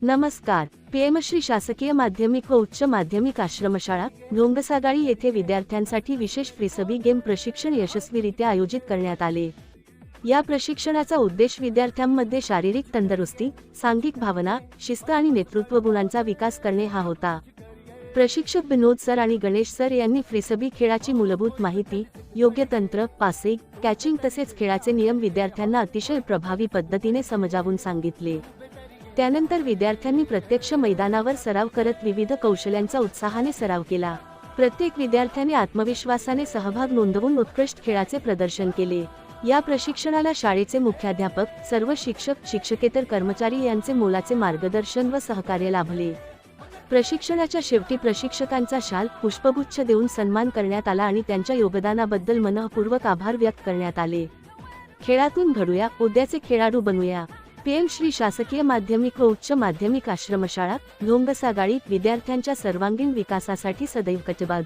नमस्कार. पीएमश्री शासकीय माध्यमिक व उच्च माध्यमिक आश्रमशाळा ढोंगसागाळी येथे विद्यार्थ्यांसाठी विशेष फ्रीसबी गेम प्रशिक्षण यशस्वीरित्या आयोजित करण्यात आले. या प्रशिक्षणाचा उद्देश विद्यार्थ्यांमध्ये शारीरिक तंदुरुस्ती, सांघिक भावना, शिस्त आणि नेतृत्व गुणांचा विकास करणे हा होता. प्रशिक्षक विनोद सर आणि गणेश सर यांनी फ्रीसबी खेळाची मूलभूत माहिती, योग्य तंत्र, पासिंग, कॅचिंग तसेच खेळाचे नियम विद्यार्थ्यांना अतिशय प्रभावी पद्धतीने समजावून सांगितले. त्यानंतर विद्यार्थ्यांनी प्रत्यक्ष मैदानावर सराव करत विविध कौशल्यांचा उत्साहाने सराव केला. प्रत्येक विद्यार्थ्याने आत्मविश्वासाने सहभाग नोंदवून उत्कृष्ट खेळाचे प्रदर्शन केले. या प्रशिक्षणाला शाळेचे मुख्याध्यापक, सर्व शिक्षक, शिक्षकेतर कर्मचारी यांचे मोलाचे मार्गदर्शन व सहकार्य लाभले. प्रशिक्षणाच्या शेवटी प्रशिक्षकांचा शाल, पुष्पगुच्छ देऊन सन्मान करण्यात आला आणि त्यांच्या योगदानाबद्दल मनःपूर्वक आभार व्यक्त करण्यात आले. खेळातून घडूया, उद्याचे खेळाडू बनूया. पीएम श्री शासकीय माध्यमिक व उच्च माध्यमिक आश्रमशाळा ढोंगसागाळी विद्यार्थ्यांच्या सर्वांगीण विकासासाठी सदैव कटिबद्ध.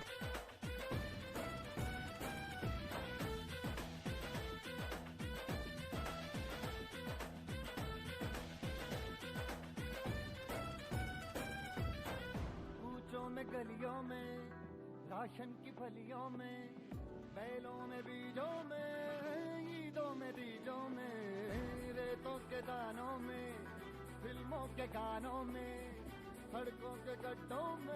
गलियों में, राशन की फलियों में, बैलों में, बीजों में, ईदों में, तीजों में, रेतों के दानों में, फिल्मों के गानों में, सड़कों के गड्ढों में.